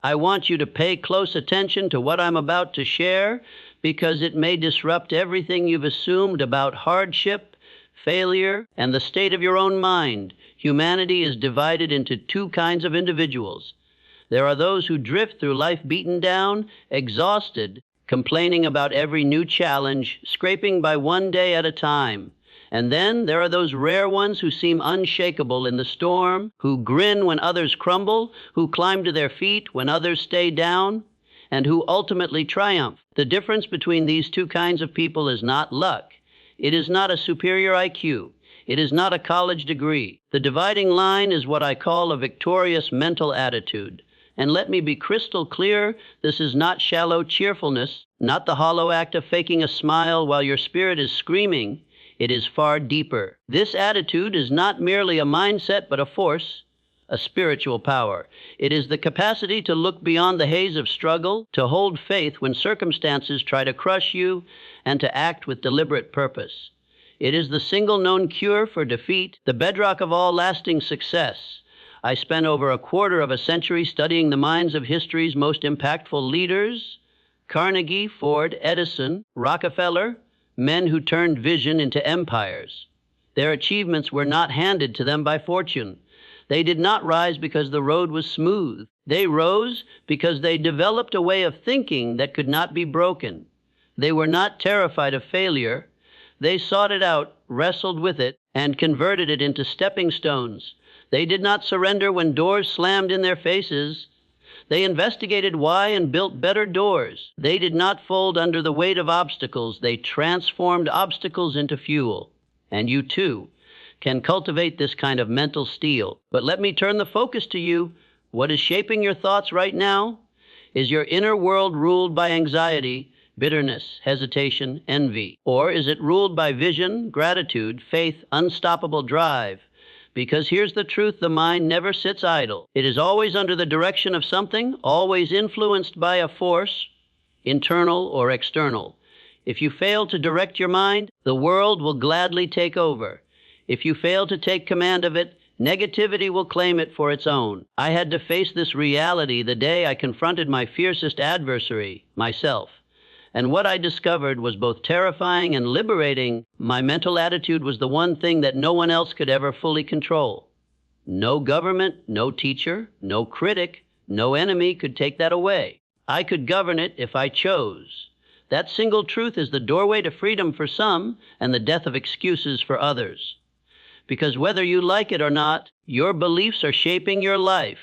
I want you to pay close attention to what I'm about to share because it may disrupt everything you've assumed about hardship, failure, and the state of your own mind. Humanity is divided into two kinds of individuals. There are those who drift through life beaten down, exhausted, complaining about every new challenge, scraping by one day at a time. And then there are those rare ones who seem unshakable in the storm, who grin when others crumble, who climb to their feet when others stay down, and who ultimately triumph. The difference between these two kinds of people is not luck. It is not a superior IQ. It is not a college degree. The dividing line is what I call a victorious mental attitude. And let me be crystal clear, this is not shallow cheerfulness, not the hollow act of faking a smile while your spirit is screaming. It is far deeper. This attitude is not merely a mindset, but a force, a spiritual power. It is the capacity to look beyond the haze of struggle, to hold faith when circumstances try to crush you, and to act with deliberate purpose. It is the single known cure for defeat, the bedrock of all lasting success. I spent over a quarter of a century studying the minds of history's most impactful leaders: Carnegie, Ford, Edison, Rockefeller, men who turned vision into empires. Their achievements were not handed to them by fortune. They did not rise because the road was smooth. They rose because they developed a way of thinking that could not be broken. They were not terrified of failure. They sought it out, wrestled with it, and converted it into stepping stones. They did not surrender when doors slammed in their faces. They investigated why and built better doors. They did not fold under the weight of obstacles. They transformed obstacles into fuel. And you, too, can cultivate this kind of mental steel. But let me turn the focus to you. What is shaping your thoughts right now? Is your inner world ruled by anxiety, bitterness, hesitation, envy? Or is it ruled by vision, gratitude, faith, unstoppable drive? Because here's the truth, the mind never sits idle. It is always under the direction of something, always influenced by a force, internal or external. If you fail to direct your mind, the world will gladly take over. If you fail to take command of it, negativity will claim it for its own. I had to face this reality the day I confronted my fiercest adversary, myself. And what I discovered was both terrifying and liberating. My mental attitude was the one thing that no one else could ever fully control. No government, no teacher, no critic, no enemy could take that away. I could govern it if I chose. That single truth is the doorway to freedom for some and the death of excuses for others. Because whether you like it or not, your beliefs are shaping your life.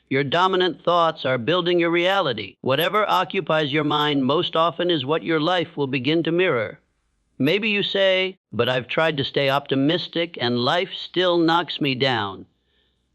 Your dominant thoughts are building your reality. Whatever occupies your mind most often is what your life will begin to mirror. Maybe you say, but I've tried to stay optimistic and life still knocks me down.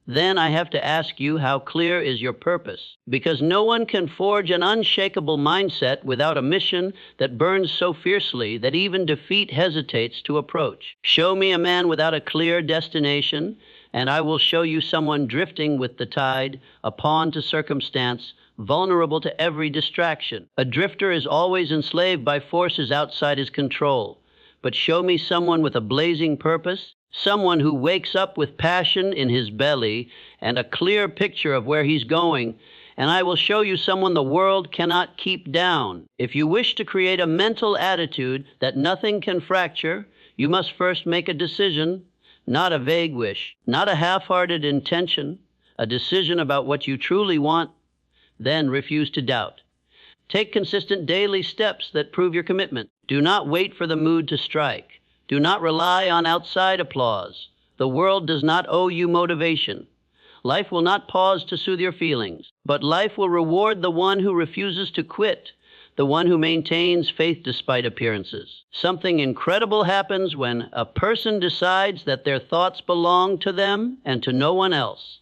Then I have to ask you, how clear is your purpose? Because no one can forge an unshakable mindset without a mission that burns so fiercely that even defeat hesitates to approach. Show me a man without a clear destination, and I will show you someone drifting with the tide, a pawn to circumstance, vulnerable to every distraction. A drifter is always enslaved by forces outside his control. But show me someone with a blazing purpose, someone who wakes up with passion in his belly and a clear picture of where he's going, and I will show you someone the world cannot keep down. If you wish to create a mental attitude that nothing can fracture, you must first make a decision. Not a vague wish, not a half-hearted intention, a decision about what you truly want, then refuse to doubt. Take consistent daily steps that prove your commitment. Do not wait for the mood to strike. Do not rely on outside applause. The world does not owe you motivation. Life will not pause to soothe your feelings, but life will reward the one who refuses to quit, the one who maintains faith despite appearances. Something incredible happens when a person decides that their thoughts belong to them and to no one else.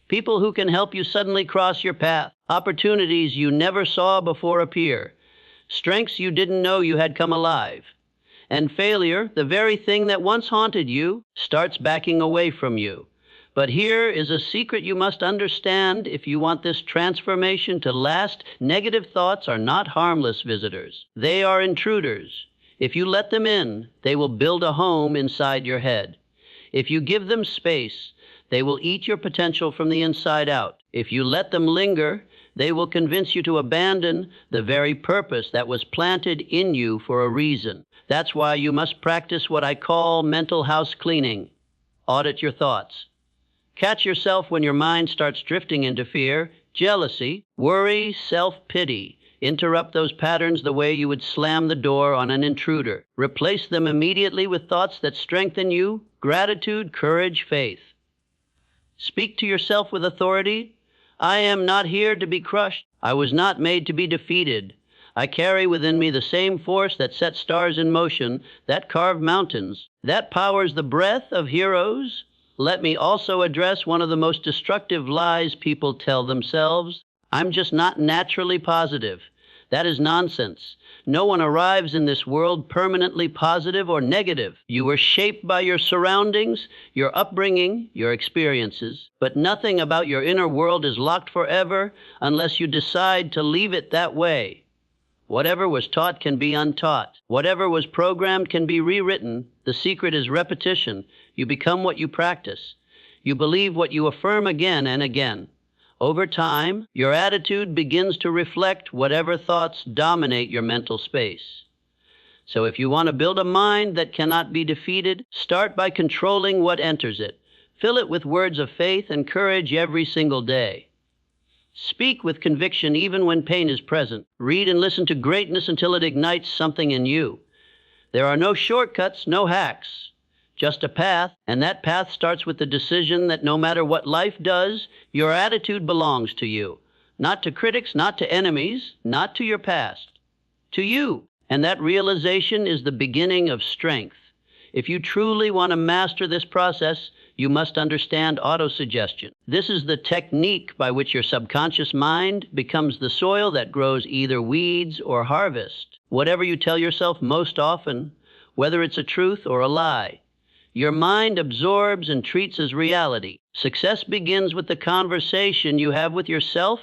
People who can help you suddenly cross your path, opportunities you never saw before appear, strengths you didn't know you had come alive. And failure, the very thing that once haunted you, starts backing away from you. But here is a secret you must understand if you want this transformation to last. Negative thoughts are not harmless visitors. They are intruders. If you let them in, they will build a home inside your head. If you give them space, They will eat your potential from the inside out. If you let them linger, they will convince you to abandon the very purpose that was planted in you for a reason. That's why you must practice what I call mental house cleaning. Audit your thoughts. Catch yourself when your mind starts drifting into fear, jealousy, worry, self-pity. Interrupt those patterns the way you would slam the door on an intruder. Replace them immediately with thoughts that strengthen you: gratitude, courage, faith. Speak to yourself with authority. I am not here to be crushed. I was not made to be defeated. I carry within me the same force that set stars in motion, that carved mountains, that powers the breath of heroes. Let me also address one of the most destructive lies people tell themselves. I'm just not naturally positive. That is nonsense. No one arrives in this world permanently positive or negative. You were shaped by your surroundings, your upbringing, your experiences, but nothing about your inner world is locked forever unless you decide to leave it that way. Whatever was taught can be untaught. Whatever was programmed can be rewritten. The secret is repetition. You become what you practice. You believe what you affirm again and again. Over time, your attitude begins to reflect whatever thoughts dominate your mental space. So if you want to build a mind that cannot be defeated, start by controlling what enters it. Fill it with words of faith and courage every single day. Speak with conviction even when pain is present. Read and listen to greatness until it ignites something in you. There are no shortcuts, no hacks. Just a path, and that path starts with the decision that no matter what life does, your attitude belongs to you. Not to critics, not to enemies, not to your past. To you. And that realization is the beginning of strength. If you truly want to master this process, you must understand autosuggestion. This is the technique by which your subconscious mind becomes the soil that grows either weeds or harvest. Whatever you tell yourself most often, whether it's a truth or a lie, your mind absorbs and treats as reality. Success begins with the conversation you have with yourself,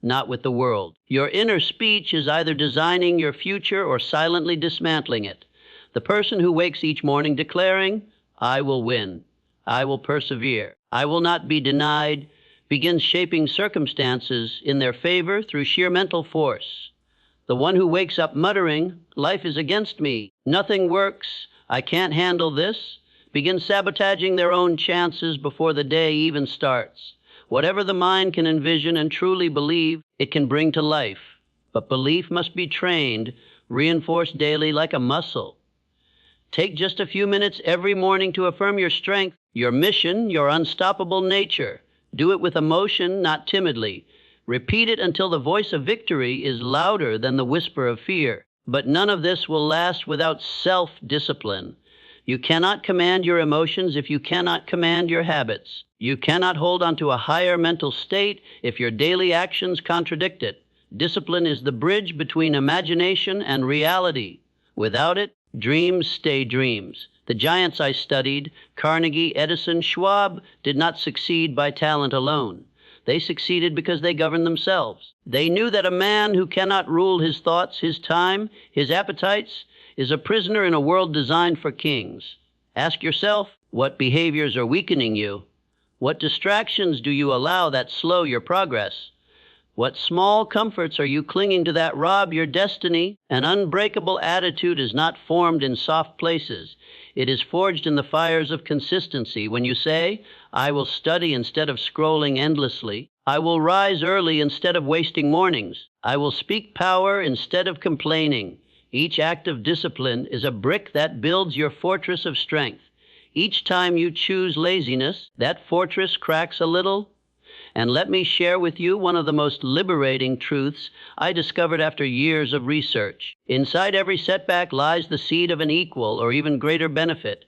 not with the world. Your inner speech is either designing your future or silently dismantling it. The person who wakes each morning declaring, "I will win, I will persevere, I will not be denied," begins shaping circumstances in their favor through sheer mental force. The one who wakes up muttering, "Life is against me, nothing works, I can't handle this," begin sabotaging their own chances before the day even starts. Whatever the mind can envision and truly believe, it can bring to life. But belief must be trained, reinforced daily like a muscle. Take just a few minutes every morning to affirm your strength, your mission, your unstoppable nature. Do it with emotion, not timidly. Repeat it until the voice of victory is louder than the whisper of fear. But none of this will last without self-discipline. You cannot command your emotions if you cannot command your habits. You cannot hold on to a higher mental state if your daily actions contradict it. Discipline is the bridge between imagination and reality. Without it, dreams stay dreams. The giants I studied, Carnegie, Edison, Schwab, did not succeed by talent alone. They succeeded because they governed themselves. They knew that a man who cannot rule his thoughts, his time, his appetites, is a prisoner in a world designed for kings. Ask yourself, what behaviors are weakening you? What distractions do you allow that slow your progress? What small comforts are you clinging to that rob your destiny? An unbreakable attitude is not formed in soft places. It is forged in the fires of consistency. When you say, "I will study instead of scrolling endlessly. I will rise early instead of wasting mornings. I will speak power instead of complaining." Each act of discipline is a brick that builds your fortress of strength. Each time you choose laziness, that fortress cracks a little. And let me share with you one of the most liberating truths I discovered after years of research. Inside every setback lies the seed of an equal or even greater benefit.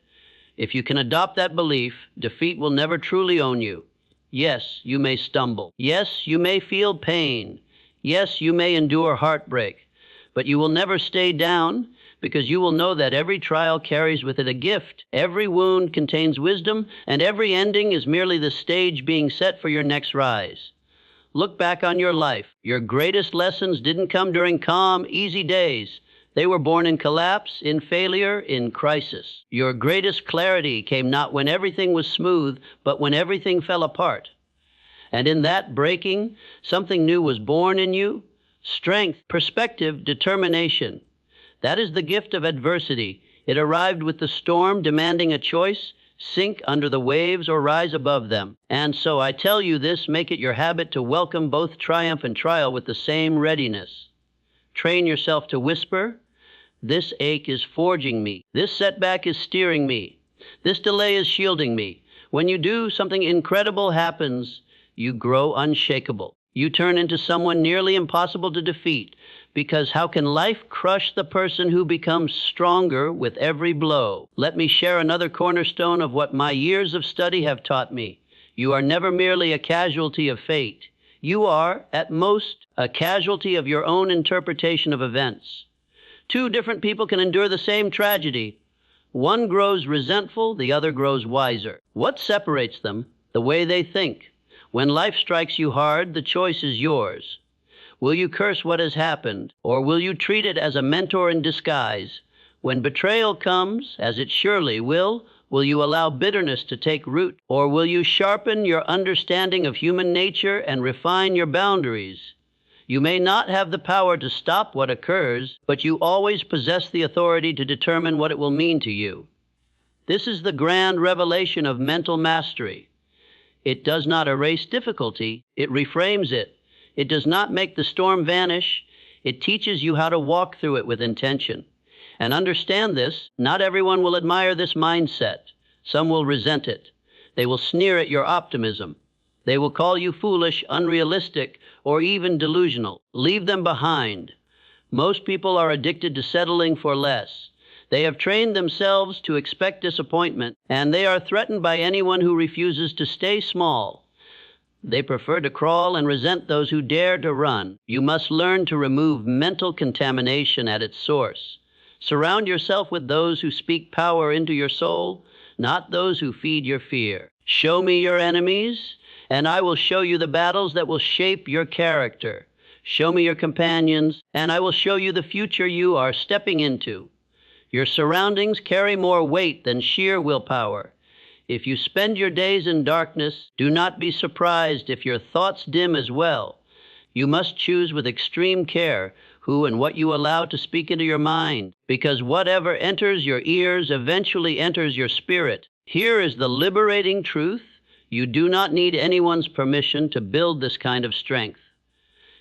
If you can adopt that belief, defeat will never truly own you. Yes, you may stumble. Yes, you may feel pain. Yes, you may endure heartbreak. But you will never stay down, because you will know that every trial carries with it a gift. Every wound contains wisdom, and every ending is merely the stage being set for your next rise. Look back on your life. Your greatest lessons didn't come during calm, easy days. They were born in collapse, in failure, in crisis. Your greatest clarity came not when everything was smooth, but when everything fell apart. And in that breaking, something new was born in you: strength, perspective, determination. That is the gift of adversity. It arrived with the storm, demanding a choice: sink under the waves or rise above them. And so I tell you this, make it your habit to welcome both triumph and trial with the same readiness. Train yourself to whisper, "This ache is forging me. This setback is steering me. This delay is shielding me." When you do, something incredible happens. You grow unshakable. You turn into someone nearly impossible to defeat, because how can life crush the person who becomes stronger with every blow? Let me share another cornerstone of what my years of study have taught me. You are never merely a casualty of fate. You are, at most, a casualty of your own interpretation of events. Two different people can endure the same tragedy. One grows resentful, the other grows wiser. What separates them? The way they think. When life strikes you hard, the choice is yours. Will you curse what has happened, or will you treat it as a mentor in disguise? When betrayal comes, as it surely will you allow bitterness to take root, or will you sharpen your understanding of human nature and refine your boundaries? You may not have the power to stop what occurs, but you always possess the authority to determine what it will mean to you. This is the grand revelation of mental mastery. It does not erase difficulty, it reframes it. It does not make the storm vanish, it teaches you how to walk through it with intention. And understand this, not everyone will admire this mindset. Some will resent it. They will sneer at your optimism. They will call you foolish, unrealistic, or even delusional. Leave them behind. Most people are addicted to settling for less. They have trained themselves to expect disappointment, and they are threatened by anyone who refuses to stay small. They prefer to crawl and resent those who dare to run. You must learn to remove mental contamination at its source. Surround yourself with those who speak power into your soul, not those who feed your fear. Show me your enemies, and I will show you the battles that will shape your character. Show me your companions, and I will show you the future you are stepping into. Your surroundings carry more weight than sheer willpower. If you spend your days in darkness, do not be surprised if your thoughts dim as well. You must choose with extreme care who and what you allow to speak into your mind, because whatever enters your ears eventually enters your spirit. Here is the liberating truth. You do not need anyone's permission to build this kind of strength.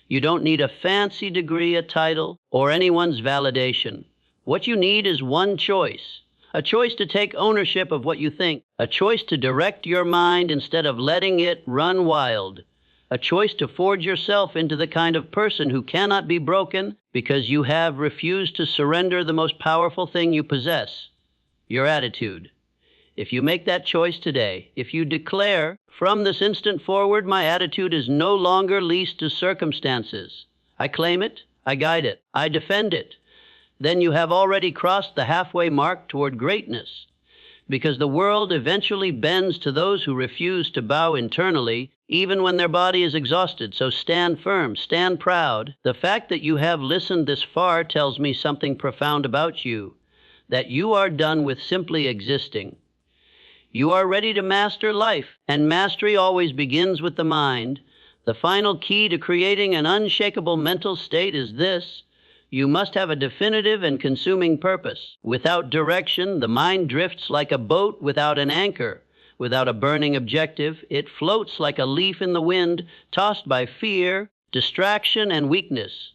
You don't need a fancy degree, a title, or anyone's validation. What you need is one choice. A choice to take ownership of what you think. A choice to direct your mind instead of letting it run wild. A choice to forge yourself into the kind of person who cannot be broken because you have refused to surrender the most powerful thing you possess, your attitude. If you make that choice today, if you declare, "From this instant forward, my attitude is no longer leased to circumstances. I claim it, I guide it, I defend it," then you have already crossed the halfway mark toward greatness. Because the world eventually bends to those who refuse to bow internally, even when their body is exhausted. So stand firm, stand proud. The fact that you have listened this far tells me something profound about you, that you are done with simply existing. You are ready to master life, and mastery always begins with the mind. The final key to creating an unshakable mental state is this: you must have a definitive and consuming purpose. Without direction, the mind drifts like a boat without an anchor. Without a burning objective, it floats like a leaf in the wind, tossed by fear, distraction, and weakness.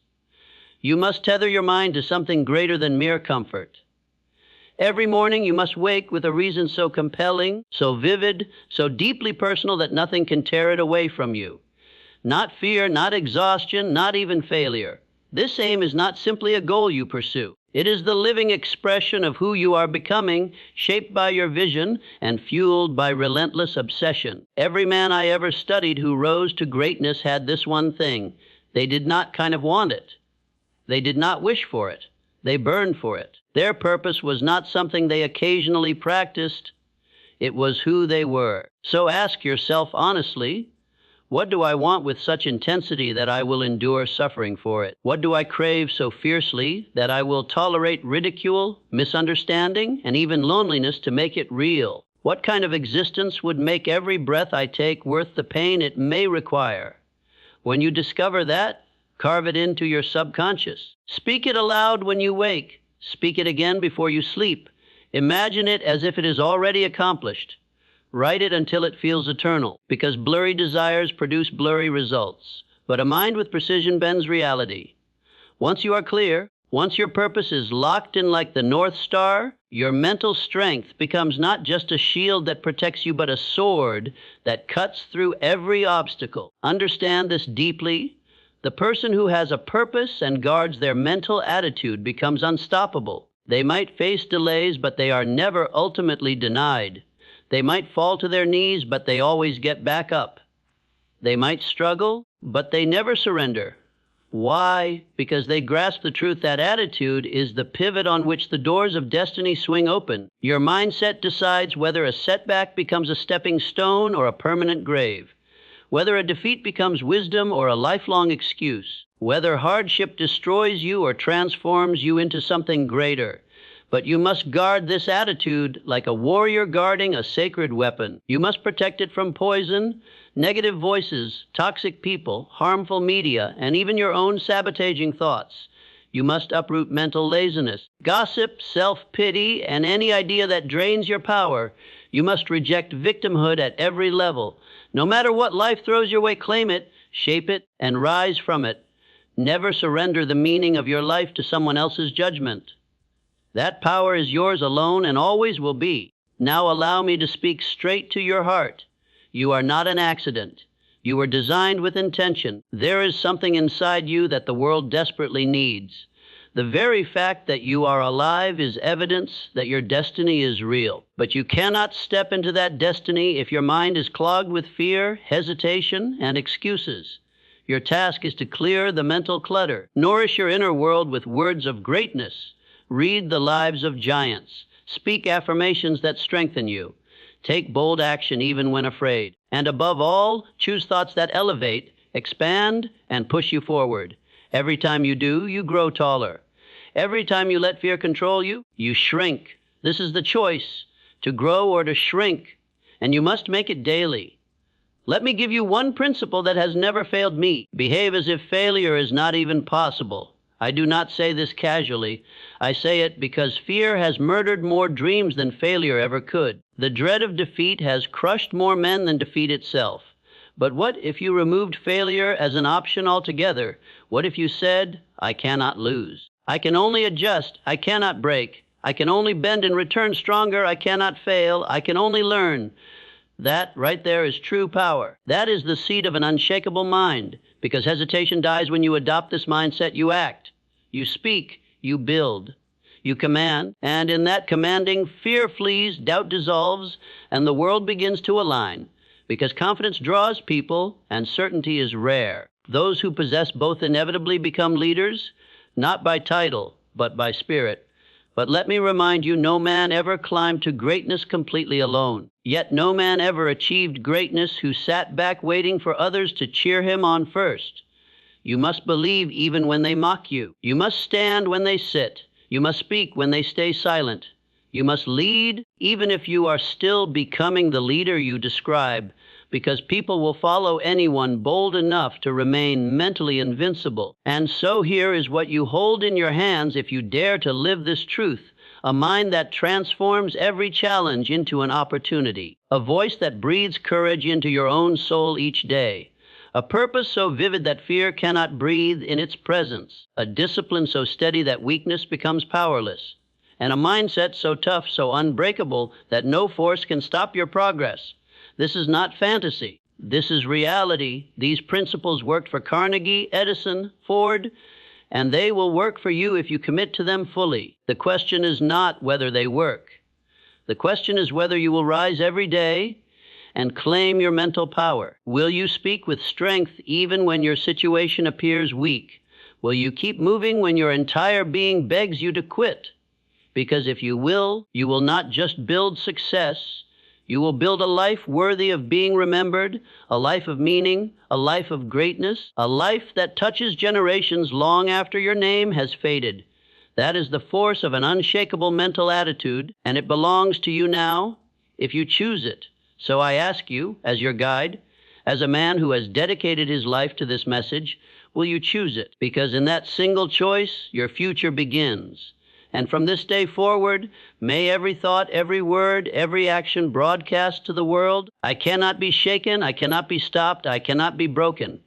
You must tether your mind to something greater than mere comfort. Every morning you must wake with a reason so compelling, so vivid, so deeply personal that nothing can tear it away from you. Not fear, not exhaustion, not even failure. This aim is not simply a goal you pursue. It is the living expression of who you are becoming, shaped by your vision and fueled by relentless obsession. Every man I ever studied who rose to greatness had this one thing: they did not kind of want it. They did not wish for it. They burned for it. Their purpose was not something they occasionally practiced. It was who they were. So ask yourself honestly, What do I want with such intensity that I will endure suffering for it? What do I crave so fiercely that I will tolerate ridicule, misunderstanding, and even loneliness to make it real? What kind of existence would make every breath I take worth the pain it may require? When you discover that, carve it into your subconscious. Speak it aloud when you wake. Speak it again before you sleep. Imagine it as if it is already accomplished. Write it until it feels eternal, because blurry desires produce blurry results. But a mind with precision bends reality. Once you are clear, once your purpose is locked in like the North Star, your mental strength becomes not just a shield that protects you, but a sword that cuts through every obstacle. Understand this deeply. The person who has a purpose and guards their mental attitude becomes unstoppable. They might face delays, but they are never ultimately denied. They might fall to their knees, but they always get back up. They might struggle, but they never surrender. Why? Because they grasp the truth that attitude is the pivot on which the doors of destiny swing open. Your mindset decides whether a setback becomes a stepping stone or a permanent grave, whether a defeat becomes wisdom or a lifelong excuse, whether hardship destroys you or transforms you into something greater. But you must guard this attitude like a warrior guarding a sacred weapon. You must protect it from poison, negative voices, toxic people, harmful media, and even your own sabotaging thoughts. You must uproot mental laziness, gossip, self-pity, and any idea that drains your power. You must reject victimhood at every level. No matter what life throws your way, claim it, shape it, and rise from it. Never surrender the meaning of your life to someone else's judgment. That power is yours alone and always will be. Now allow me to speak straight to your heart. You are not an accident. You were designed with intention. There is something inside you that the world desperately needs. The very fact that you are alive is evidence that your destiny is real. But you cannot step into that destiny if your mind is clogged with fear, hesitation, and excuses. Your task is to clear the mental clutter. Nourish your inner world with words of greatness. Read the lives of giants. Speak affirmations that strengthen you. Take bold action even when afraid. And above all, choose thoughts that elevate, expand, and push you forward. Every time you do, you grow taller. Every time you let fear control you, you shrink. This is the choice, to grow or to shrink, and you must make it daily. Let me give you one principle that has never failed me. Behave as if failure is not even possible. I do not say this casually. I say it because fear has murdered more dreams than failure ever could. The dread of defeat has crushed more men than defeat itself. But what if you removed failure as an option altogether? What if you said, I cannot lose? I can only adjust. I cannot break. I can only bend and return stronger. I cannot fail. I can only learn. That right there is true power. That is the seed of an unshakable mind. Because hesitation dies when you adopt this mindset, you act. You speak. You build. You command. And in that commanding, fear flees, doubt dissolves, and the world begins to align. Because confidence draws people, and certainty is rare. Those who possess both inevitably become leaders, not by title, but by spirit. But let me remind you, no man ever climbed to greatness completely alone. Yet no man ever achieved greatness who sat back waiting for others to cheer him on first. You must believe even when they mock you. You must stand when they sit. You must speak when they stay silent. You must lead even if you are still becoming the leader you describe, because people will follow anyone bold enough to remain mentally invincible. And so here is what you hold in your hands if you dare to live this truth: a mind that transforms every challenge into an opportunity, a voice that breathes courage into your own soul each day, a purpose so vivid that fear cannot breathe in its presence, a discipline so steady that weakness becomes powerless, and a mindset so tough, so unbreakable, that no force can stop your progress. This is not fantasy. This is reality. These principles worked for Carnegie, Edison, Ford, and they will work for you if you commit to them fully. The question is not whether they work. The question is whether you will rise every day and claim your mental power. Will you speak with strength even when your situation appears weak? Will you keep moving when your entire being begs you to quit? Because if you will not just build success, You will build a life worthy of being remembered, a life of meaning, a life of greatness, a life that touches generations long after your name has faded. That is the force of an unshakable mental attitude, and it belongs to you now if you choose it. So I ask you, as your guide, as a man who has dedicated his life to this message, will you choose it? Because in that single choice, your future begins. And from this day forward, may every thought, every word, every action broadcast to the world, I cannot be shaken, I cannot be stopped, I cannot be broken.